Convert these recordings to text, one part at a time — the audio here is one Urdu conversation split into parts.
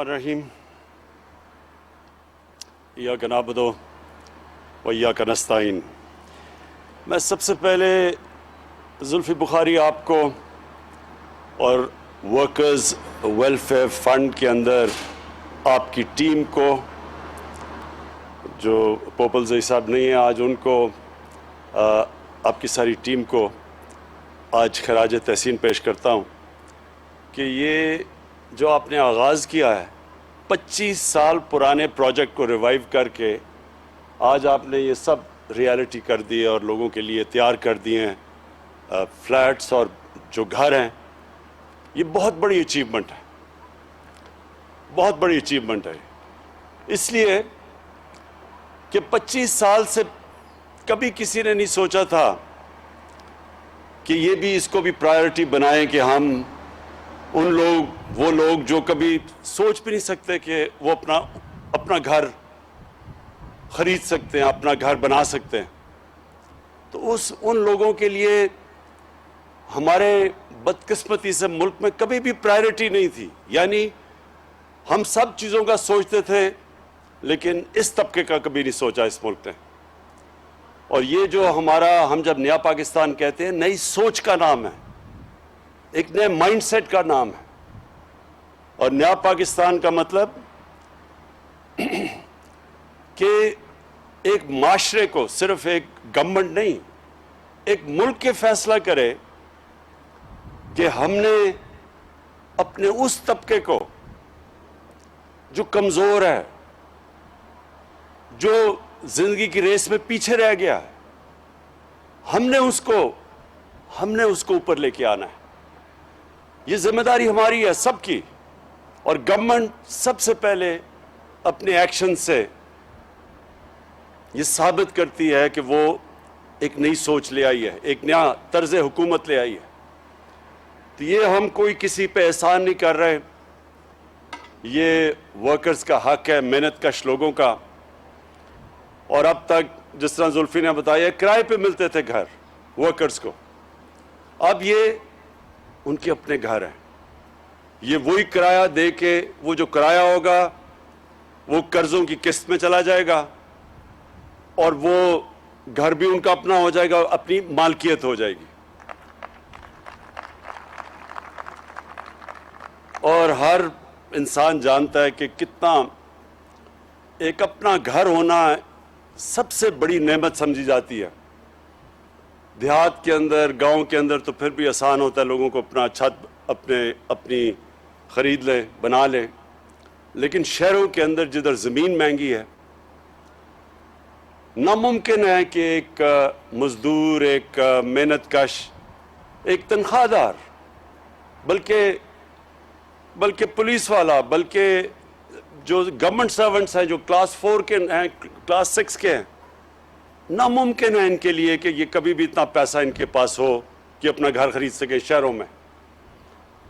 الرحیم ایاک نعبد و ایاک نستعین۔ میں سب سے پہلے زلفی بخاری آپ کو اور ورکرز ویلفیئر فنڈ کے اندر آپ کی ٹیم کو، جو پوپل زئی صاحب نہیں ہیں آج، ان کو، آپ کی ساری ٹیم کو آج خراج تحسین پیش کرتا ہوں کہ یہ جو آپ نے آغاز کیا ہے 25 سال پرانے پروجیکٹ کو ریوائیو کر کے آج آپ نے یہ سب ریالٹی کر دی ہے اور لوگوں کے لیے تیار کر دیے ہیں فلیٹس اور جو گھر ہیں، یہ بہت بڑی اچیومنٹ ہے، بہت بڑی اچیومنٹ ہے۔ اس لیے کہ 25 سال سے کبھی کسی نے نہیں سوچا تھا کہ یہ بھی اس کو بھی پرائیورٹی بنائیں کہ ہم وہ لوگ جو کبھی سوچ بھی نہیں سکتے کہ وہ اپنا گھر خرید سکتے ہیں، اپنا گھر بنا سکتے ہیں، تو ان لوگوں کے لیے ہمارے بدقسمتی سے ملک میں کبھی بھی پرائیورٹی نہیں تھی۔ یعنی ہم سب چیزوں کا سوچتے تھے لیکن اس طبقے کا کبھی نہیں سوچا اس ملک نے۔ اور یہ جو ہم جب نیا پاکستان کہتے ہیں، نئی سوچ کا نام ہے، ایک نئے مائنڈ سیٹ کا نام ہے۔ اور نیا پاکستان کا مطلب کہ ایک معاشرے کو، صرف ایک گورنمنٹ نہیں، ایک ملک کے فیصلہ کرے کہ ہم نے اپنے اس طبقے کو جو کمزور ہے، جو زندگی کی ریس میں پیچھے رہ گیا ہے، ہم نے اس کو اوپر لے کے آنا ہے۔ یہ ذمہ داری ہماری ہے سب کی، اور گورنمنٹ سب سے پہلے اپنے ایکشن سے یہ ثابت کرتی ہے کہ وہ ایک نئی سوچ لے آئی ہے، ایک نیا طرز حکومت لے آئی ہے۔ تو یہ ہم کوئی کسی پہ احسان نہیں کر رہے، یہ ورکرز کا حق ہے، محنت کش لوگوں کا۔ اور اب تک جس طرح زلفی نے بتایا، کرائے پہ ملتے تھے گھر ورکرز کو، اب یہ ان کے اپنے گھر ہیں۔ یہ وہی کرایہ دے کے، وہ جو کرایہ ہوگا وہ قرضوں کی قسط میں چلا جائے گا، اور وہ گھر بھی ان کا اپنا ہو جائے گا، اپنی مالکیت ہو جائے گی۔ اور ہر انسان جانتا ہے کہ کتنا ایک اپنا گھر ہونا سب سے بڑی نعمت سمجھی جاتی ہے۔ دیہات کے اندر، گاؤں کے اندر تو پھر بھی آسان ہوتا ہے، لوگوں کو اپنا چھت اپنی خرید لے، بنا لے، لیکن شہروں کے اندر جدھر زمین مہنگی ہے، ناممکن ہے کہ ایک مزدور، ایک محنت کش، ایک تنخواہ دار، بلکہ پولیس والا، بلکہ جو گورنمنٹ سرونٹس ہیں، جو کلاس 4 کے ہیں، کلاس 6 کے ہیں، ناممکن ہے ان کے لیے کہ یہ کبھی بھی اتنا پیسہ ان کے پاس ہو کہ اپنا گھر خرید سکے شہروں میں۔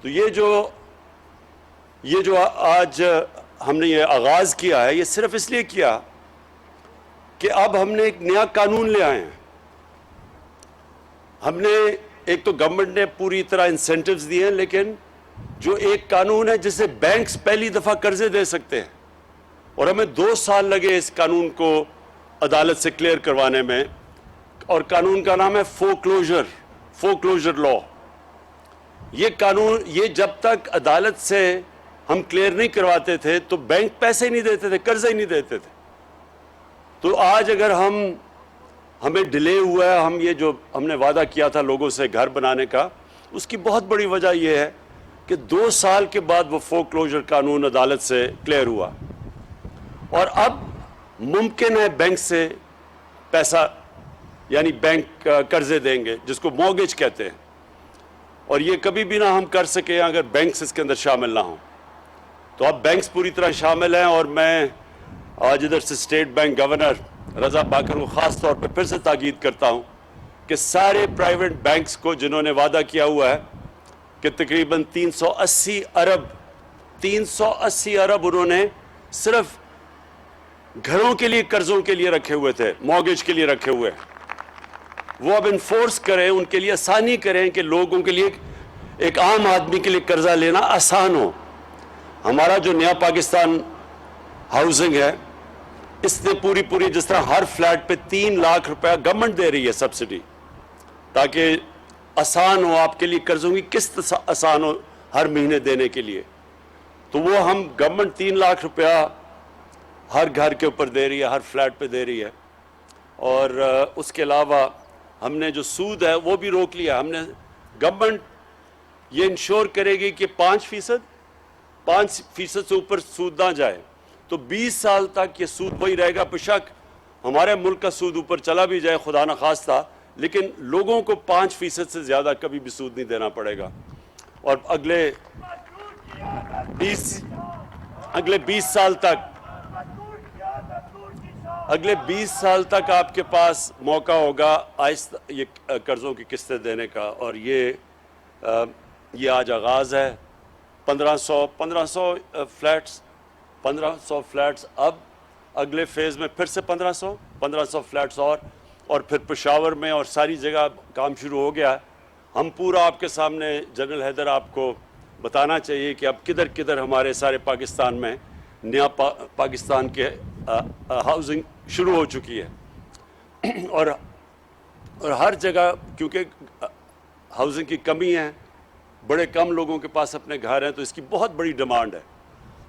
تو یہ جو آج ہم نے یہ آغاز کیا ہے، یہ صرف اس لیے کیا کہ اب ہم نے ایک نیا قانون لے آئے ہیں۔ ہم نے ایک تو گورنمنٹ نے پوری طرح انسینٹیوز دیے ہیں، لیکن جو ایک قانون ہے جس سے بینکس پہلی دفعہ قرضے دے سکتے ہیں، اور ہمیں 2 سال لگے اس قانون کو عدالت سے کلیئر کروانے میں، اور قانون کا نام ہے فورکلوجر لا۔ یہ قانون، یہ جب تک عدالت سے ہم کلیئر نہیں کرواتے تھے تو بینک پیسے ہی نہیں دیتے تھے، قرضے ہی نہیں دیتے تھے۔ تو آج اگر ہمیں ڈیلے ہوا ہے، یہ جو ہم نے وعدہ کیا تھا لوگوں سے گھر بنانے کا، اس کی بہت بڑی وجہ یہ ہے کہ 2 سال کے بعد وہ فورکلوجر قانون عدالت سے کلیئر ہوا، اور اب ممکن ہے بینک سے پیسہ، یعنی بینک قرضے دیں گے، جس کو مورگیج کہتے ہیں، اور یہ کبھی بھی نہ ہم کر سکیں اگر بینکس اس کے اندر شامل نہ ہوں۔ تو اب بینکس پوری طرح شامل ہیں، اور میں آج ادھر سے اسٹیٹ بینک گورنر رضا پاکر کو خاص طور پہ پھر سے تاکید کرتا ہوں کہ سارے پرائیویٹ بینکس کو جنہوں نے وعدہ کیا ہوا ہے کہ تقریباً 380 ارب انہوں نے صرف گھروں کے لیے قرضوں کے لیے رکھے ہوئے تھے، مورگیج کے لیے رکھے ہوئے، وہ اب انفورس کریں، ان کے لیے آسانی کریں کہ لوگوں کے لیے، ایک عام آدمی کے لیے قرضہ لینا آسان ہو۔ ہمارا جو نیا پاکستان ہاؤسنگ ہے اس نے پوری جس طرح ہر فلیٹ پہ 3 لاکھ روپیہ گورنمنٹ دے رہی ہے سبسڈی تاکہ آسان ہو آپ کے لیے، قرضوں کی قسط آسان ہو ہر مہینے دینے کے لیے، تو وہ ہم گورنمنٹ 3 لاکھ روپیہ ہر گھر کے اوپر دے رہی ہے، ہر فلیٹ پہ دے رہی ہے. اور اس کے علاوہ ہم نے جو سود ہے وہ بھی روک لیا. ہم نے گورنمنٹ یہ انشور کرے گی کہ 5% سے اوپر سود نہ جائے، تو 20 سال تک یہ سود وہی رہے گا. بشک ہمارے ملک کا سود اوپر چلا بھی جائے خدا نخواستہ، لیکن لوگوں کو 5% سے زیادہ کبھی بھی سود نہیں دینا پڑے گا. اور اگلے 20 سال تک آپ کے پاس موقع ہوگا آہستہ یہ قرضوں کی قسطیں دینے کا. اور یہ آج آغاز ہے. 1500 فلیٹس، اب اگلے فیز میں پھر سے 1500 فلیٹس اور پھر پشاور میں اور ساری جگہ کام شروع ہو گیا. ہم پورا آپ کے سامنے جنرل حیدر آپ کو بتانا چاہیے کہ اب کدھر کدھر ہمارے سارے پاکستان میں نیا پاکستان کے ہاؤسنگ شروع ہو چکی ہے. اور ہر جگہ کیونکہ ہاؤسنگ کی کمی ہے، بڑے کم لوگوں کے پاس اپنے گھر ہیں، تو اس کی بہت بڑی ڈیمانڈ ہے.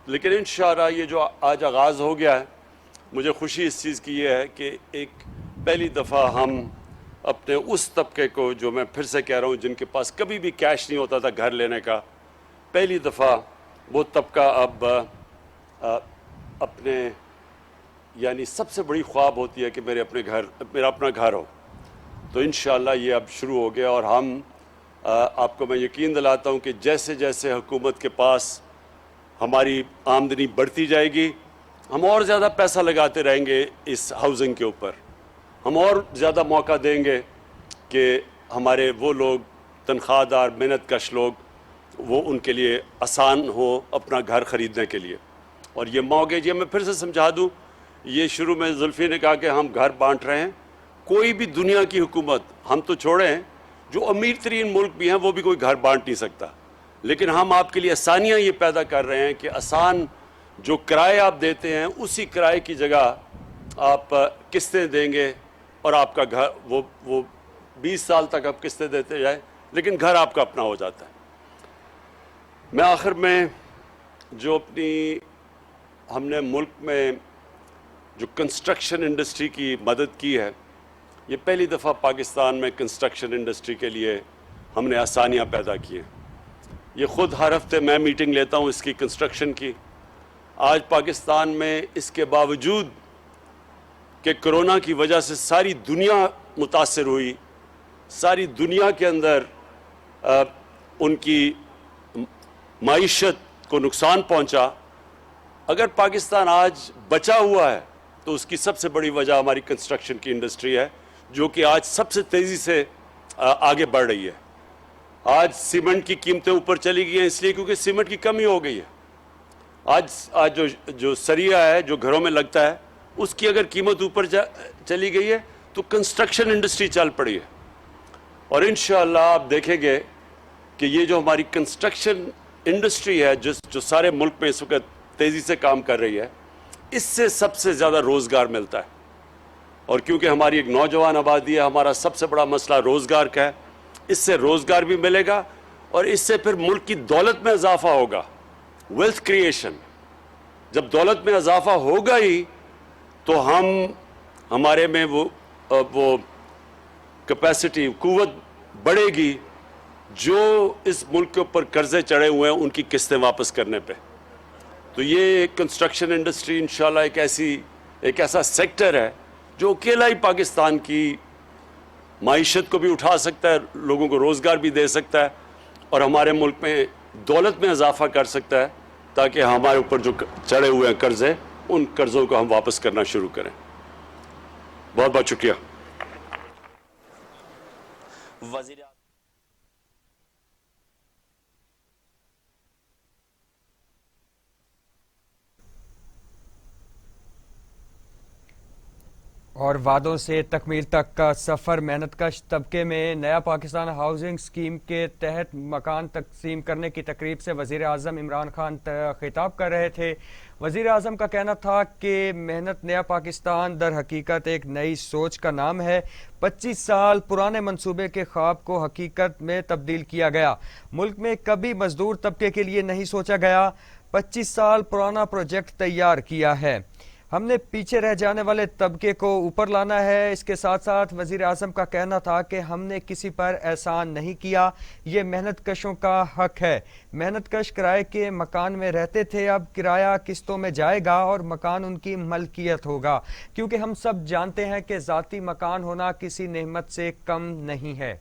لیکن انشاءاللہ یہ جو آج آغاز ہو گیا ہے، مجھے خوشی اس چیز کی یہ ہے کہ ایک پہلی دفعہ ہم اپنے اس طبقے کو، جو میں پھر سے کہہ رہا ہوں جن کے پاس کبھی بھی کیش نہیں ہوتا تھا گھر لینے کا، پہلی دفعہ وہ طبقہ اب اپنے، یعنی سب سے بڑی خواب ہوتی ہے کہ میرا اپنا گھر ہو. تو انشاءاللہ یہ اب شروع ہو گیا. اور ہم آپ کو میں یقین دلاتا ہوں کہ جیسے جیسے حکومت کے پاس ہماری آمدنی بڑھتی جائے گی، ہم اور زیادہ پیسہ لگاتے رہیں گے اس ہاؤسنگ کے اوپر. ہم اور زیادہ موقع دیں گے کہ ہمارے وہ لوگ تنخواہ دار محنت کش لوگ، وہ ان کے لیے آسان ہو اپنا گھر خریدنے کے لیے. اور یہ موقع میں پھر سے سمجھا دوں، یہ شروع میں زلفی نے کہا کہ ہم گھر بانٹ رہے ہیں. کوئی بھی دنیا کی حکومت، ہم تو چھوڑیں جو امیر ترین ملک بھی ہیں وہ بھی کوئی گھر بانٹ نہیں سکتا، لیکن ہم آپ کے لیے آسانیاں یہ پیدا کر رہے ہیں کہ آسان جو کرائے آپ دیتے ہیں اسی کرائے کی جگہ آپ قسطیں دیں گے، اور آپ کا گھر وہ 20 سال تک آپ قسطیں دیتے جائیں، لیکن گھر آپ کا اپنا ہو جاتا ہے. میں آخر میں جو ہم نے ملک میں جو کنسٹرکشن انڈسٹری کی مدد کی ہے، یہ پہلی دفعہ پاکستان میں کنسٹرکشن انڈسٹری کے لیے ہم نے آسانیاں پیدا کی ہیں. یہ خود ہر ہفتے میں میٹنگ لیتا ہوں اس کی کنسٹرکشن کی. آج پاکستان میں اس کے باوجود کہ کرونا کی وجہ سے ساری دنیا متاثر ہوئی، ساری دنیا کے اندر ان کی معیشت کو نقصان پہنچا، اگر پاکستان آج بچا ہوا ہے تو اس کی سب سے بڑی وجہ ہماری کنسٹرکشن کی انڈسٹری ہے، جو کہ آج سب سے تیزی سے آگے بڑھ رہی ہے. آج سیمنٹ کی قیمتیں اوپر چلی گئی ہیں اس لیے کیونکہ سیمنٹ کی کمی ہو گئی ہے. آج جو سریا ہے جو گھروں میں لگتا ہے، اس کی اگر قیمت اوپر چلی گئی ہے تو کنسٹرکشن انڈسٹری چل پڑی ہے. اور انشاءاللہ آپ دیکھیں گے کہ یہ جو ہماری کنسٹرکشن انڈسٹری ہے جو سارے ملک میں اس وقت تیزی سے کام کر رہی ہے، اس سے سب سے زیادہ روزگار ملتا ہے. اور کیونکہ ہماری ایک نوجوان آبادی ہے، ہمارا سب سے بڑا مسئلہ روزگار کا ہے، اس سے روزگار بھی ملے گا اور اس سے پھر ملک کی دولت میں اضافہ ہوگا. ویلتھ کریشن، جب دولت میں اضافہ ہوگا ہی تو ہمارے میں وہ کیپیسٹی، قوت بڑھے گی جو اس ملک کے اوپر قرضے چڑھے ہوئے ہیں ان کی قسطیں واپس کرنے پہ. تو یہ کنسٹرکشن انڈسٹری انشاءاللہ ایک ایسا سیکٹر ہے جو اکیلا ہی پاکستان کی معیشت کو بھی اٹھا سکتا ہے، لوگوں کو روزگار بھی دے سکتا ہے اور ہمارے ملک میں دولت میں اضافہ کر سکتا ہے، تاکہ ہمارے اوپر جو چڑھے ہوئے ہیں قرضے، ان قرضوں کو ہم واپس کرنا شروع کریں. بہت بہت شکریہ. وزیر اور وعدوں سے تکمیل تک کا سفر، محنت کش طبقے میں نیا پاکستان ہاؤسنگ اسکیم کے تحت مکان تقسیم کرنے کی تقریب سے وزیر اعظم عمران خان خطاب کر رہے تھے۔ وزیر اعظم کا کہنا تھا کہ محنت نیا پاکستان در حقیقت ایک نئی سوچ کا نام ہے۔ 25 سال پرانے منصوبے کے خواب کو حقیقت میں تبدیل کیا گیا۔ ملک میں کبھی مزدور طبقے کے لیے نہیں سوچا گیا، 25 سال پرانا پروجیکٹ تیار کیا ہے۔ ہم نے پیچھے رہ جانے والے طبقے کو اوپر لانا ہے۔ اس کے ساتھ ساتھ وزیر اعظم کا کہنا تھا کہ ہم نے کسی پر احسان نہیں کیا، یہ محنت کشوں کا حق ہے۔ محنت کش کرائے کے مکان میں رہتے تھے، اب کرایہ قسطوں میں جائے گا اور مکان ان کی ملکیت ہوگا، کیونکہ ہم سب جانتے ہیں کہ ذاتی مکان ہونا کسی نعمت سے کم نہیں ہے۔